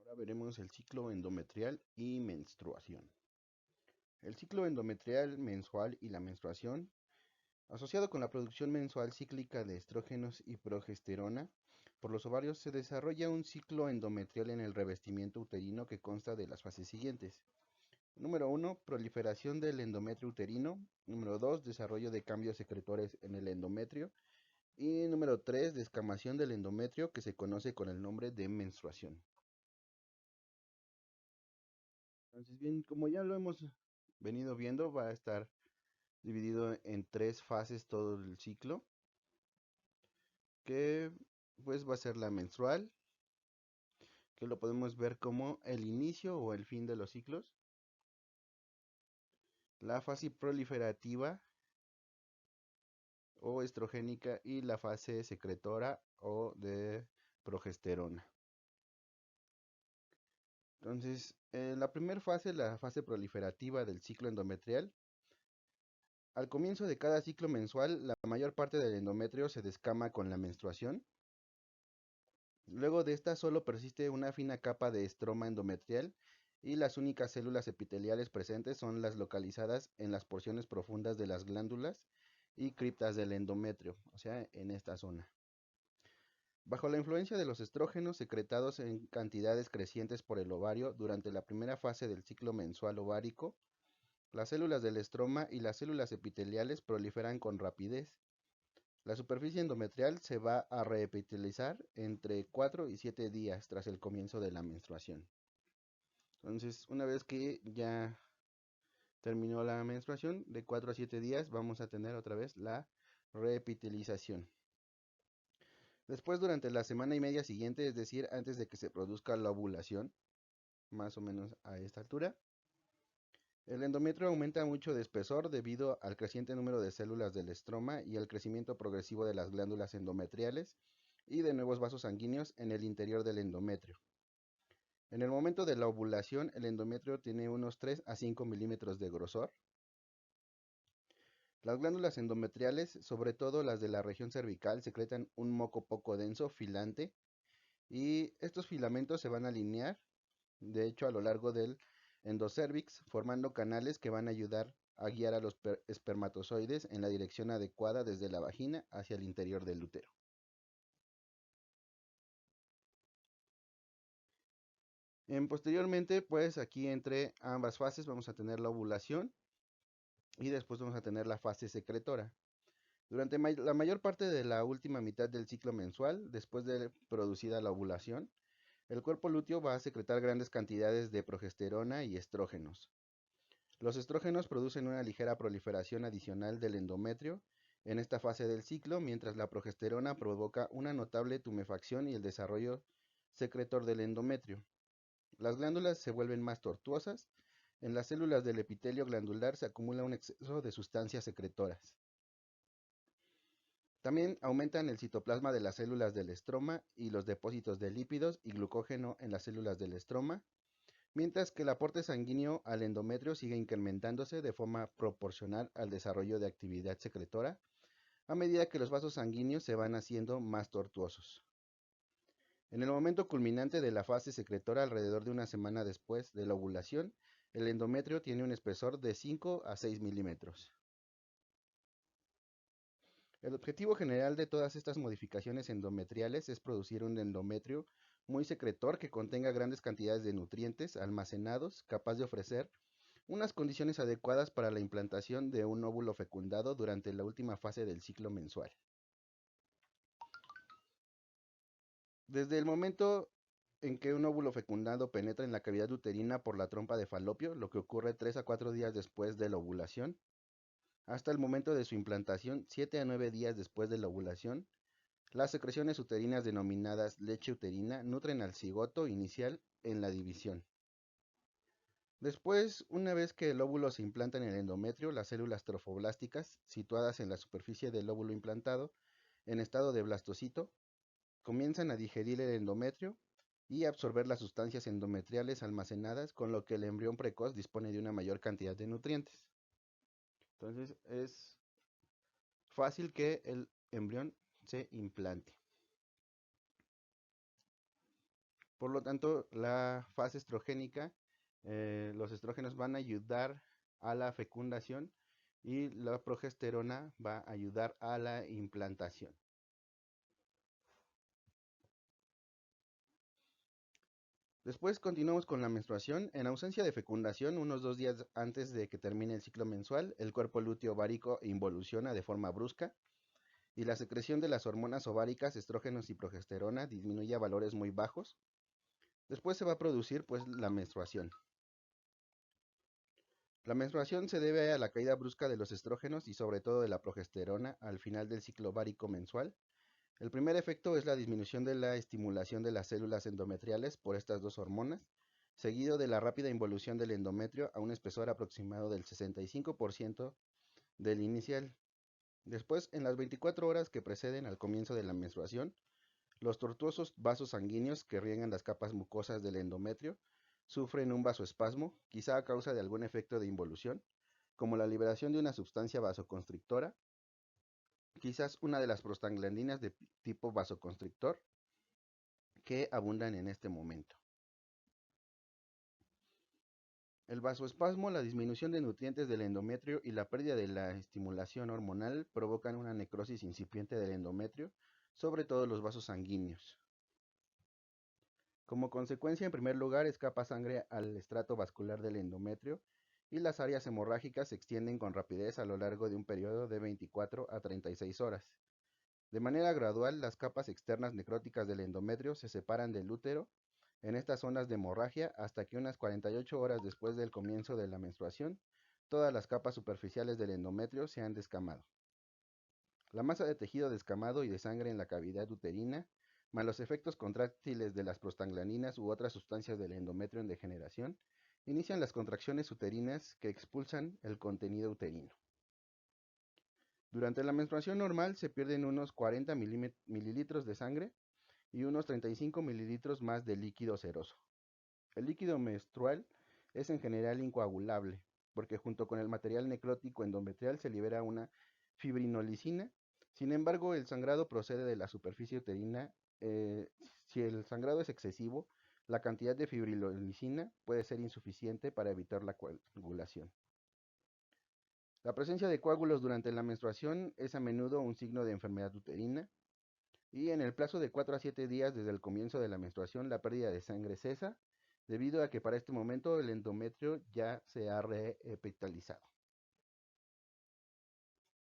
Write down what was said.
Ahora veremos el ciclo endometrial y menstruación. El ciclo endometrial mensual y la menstruación, asociado con la producción mensual cíclica de estrógenos y progesterona por los ovarios, se desarrolla un ciclo endometrial en el revestimiento uterino que consta de las fases siguientes. Número 1, proliferación del endometrio uterino. Número 2, desarrollo de cambios secretores en el endometrio. Y número 3, descamación del endometrio, que se conoce con el nombre de menstruación. Entonces, bien, como ya lo hemos venido viendo, va a estar dividido en tres fases todo el ciclo, que pues va a ser la menstrual, que lo podemos ver como el inicio o el fin de los ciclos, la fase proliferativa o estrogénica y la fase secretora o de progesterona. Entonces, en la primera fase, la fase proliferativa del ciclo endometrial, al comienzo de cada ciclo mensual, la mayor parte del endometrio se descama con la menstruación. Luego de esta solo persiste una fina capa de estroma endometrial y las únicas células epiteliales presentes son las localizadas en las porciones profundas de las glándulas y criptas del endometrio, o sea, en esta zona. Bajo la influencia de los estrógenos secretados en cantidades crecientes por el ovario durante la primera fase del ciclo mensual ovárico, las células del estroma y las células epiteliales proliferan con rapidez. La superficie endometrial se va a reepitelizar entre 4 y 7 días tras el comienzo de la menstruación. Entonces, una vez que ya terminó la menstruación, de 4 a 7 días vamos a tener otra vez la reepitelización. Después, durante la semana y media siguiente, es decir, antes de que se produzca la ovulación, más o menos a esta altura, el endometrio aumenta mucho de espesor debido al creciente número de células del estroma y al crecimiento progresivo de las glándulas endometriales y de nuevos vasos sanguíneos en el interior del endometrio. En el momento de la ovulación, el endometrio tiene unos 3 a 5 milímetros de grosor. Las glándulas endometriales, sobre todo las de la región cervical, secretan un moco poco denso, filante, y estos filamentos se van a alinear, de hecho, a lo largo del endocervix, formando canales que van a ayudar a guiar a los espermatozoides en la dirección adecuada desde la vagina hacia el interior del útero. Posteriormente, pues aquí entre ambas fases vamos a tener la ovulación y después vamos a tener la fase secretora. Durante la mayor parte de la última mitad del ciclo mensual, después de producida la ovulación, el cuerpo lúteo va a secretar grandes cantidades de progesterona y estrógenos. Los estrógenos producen una ligera proliferación adicional del endometrio en esta fase del ciclo, mientras la progesterona provoca una notable tumefacción y el desarrollo secretor del endometrio. Las glándulas se vuelven más tortuosas. En las células del epitelio glandular se acumula un exceso de sustancias secretoras. También aumentan el citoplasma de las células del estroma y los depósitos de lípidos y glucógeno en las células del estroma, mientras que el aporte sanguíneo al endometrio sigue incrementándose de forma proporcional al desarrollo de actividad secretora a medida que los vasos sanguíneos se van haciendo más tortuosos. En el momento culminante de la fase secretora, alrededor de una semana después de la ovulación, el endometrio tiene un espesor de 5 a 6 milímetros. El objetivo general de todas estas modificaciones endometriales es producir un endometrio muy secretor que contenga grandes cantidades de nutrientes almacenados, capaz de ofrecer unas condiciones adecuadas para la implantación de un óvulo fecundado durante la última fase del ciclo mensual. Desde el momento en que un óvulo fecundado penetra en la cavidad uterina por la trompa de falopio, lo que ocurre 3 a 4 días después de la ovulación, hasta el momento de su implantación, 7 a 9 días después de la ovulación, las secreciones uterinas denominadas leche uterina nutren al cigoto inicial en la división. Después, una vez que el óvulo se implanta en el endometrio, las células trofoblásticas, situadas en la superficie del óvulo implantado, en estado de blastocito, comienzan a digerir el endometrio y absorber las sustancias endometriales almacenadas, con lo que el embrión precoz dispone de una mayor cantidad de nutrientes. Entonces es fácil que el embrión se implante. Por lo tanto, la fase estrogénica, los estrógenos van a ayudar a la fecundación y la progesterona va a ayudar a la implantación. Después continuamos con la menstruación. En ausencia de fecundación, unos 2 días antes de que termine el ciclo mensual, el cuerpo lúteo ovárico involuciona de forma brusca y la secreción de las hormonas ováricas, estrógenos y progesterona disminuye a valores muy bajos. Después se va a producir pues la menstruación. La menstruación se debe a la caída brusca de los estrógenos y sobre todo de la progesterona al final del ciclo ovárico mensual. El primer efecto es la disminución de la estimulación de las células endometriales por estas dos hormonas, seguido de la rápida involución del endometrio a un espesor aproximado del 65% del inicial. Después, en las 24 horas que preceden al comienzo de la menstruación, los tortuosos vasos sanguíneos que riegan las capas mucosas del endometrio sufren un vasoespasmo, quizá a causa de algún efecto de involución, como la liberación de una sustancia vasoconstrictora, quizás una de las prostaglandinas de tipo vasoconstrictor que abundan en este momento. El vasoespasmo, la disminución de nutrientes del endometrio y la pérdida de la estimulación hormonal provocan una necrosis incipiente del endometrio, sobre todo los vasos sanguíneos. Como consecuencia, en primer lugar, escapa sangre al estrato vascular del endometrio y las áreas hemorrágicas se extienden con rapidez a lo largo de un periodo de 24 a 36 horas. De manera gradual, las capas externas necróticas del endometrio se separan del útero en estas zonas de hemorragia hasta que unas 48 horas después del comienzo de la menstruación, todas las capas superficiales del endometrio se han descamado. La masa de tejido descamado y de sangre en la cavidad uterina, más los efectos contráctiles de las prostaglandinas u otras sustancias del endometrio en degeneración, inician las contracciones uterinas que expulsan el contenido uterino. Durante la menstruación normal se pierden unos 40 mililitros de sangre y unos 35 mililitros más de líquido seroso. El líquido menstrual es en general incoagulable, porque junto con el material necrótico endometrial se libera una fibrinolicina. Sin embargo, el sangrado procede de la superficie uterina. Si el sangrado es excesivo, la cantidad de fibrinolicina puede ser insuficiente para evitar la coagulación. La presencia de coágulos durante la menstruación es a menudo un signo de enfermedad uterina y en el plazo de 4 a 7 días desde el comienzo de la menstruación la pérdida de sangre cesa debido a que para este momento el endometrio ya se ha reepitalizado.